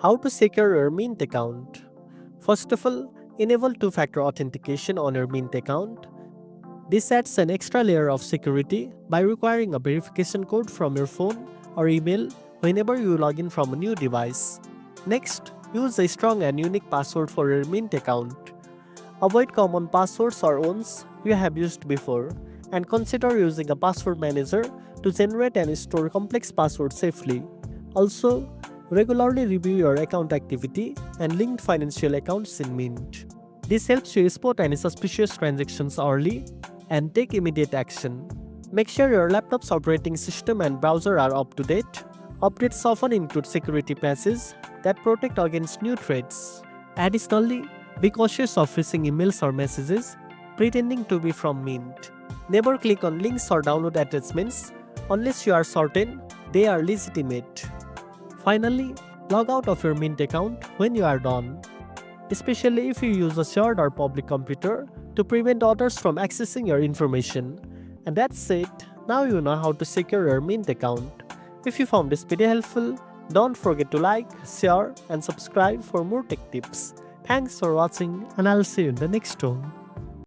How to secure your Mint account? First of all, enable two-factor authentication on your Mint account. This adds an extra layer of security by requiring a verification code from your phone or email whenever you log in from a new device. Next, use a strong and unique password for your Mint account. Avoid common passwords or ones you have used before, and consider using a password manager to generate and store complex passwords safely. Also, regularly review your account activity and linked financial accounts in Mint. This helps you spot any suspicious transactions early and take immediate action. Make sure your laptop's operating system and browser are up to date. Updates often include security patches that protect against new threats. Additionally, be cautious of phishing emails or messages pretending to be from Mint. Never click on links or download attachments unless you are certain they are legitimate. Finally, log out of your Mint account when you are done, especially if you use a shared or public computer to prevent others from accessing your information. And that's it. Now you know how to secure your Mint account. If you found this video helpful, don't forget to like, share, and subscribe for more tech tips. Thanks for watching, and I'll see you in the next one.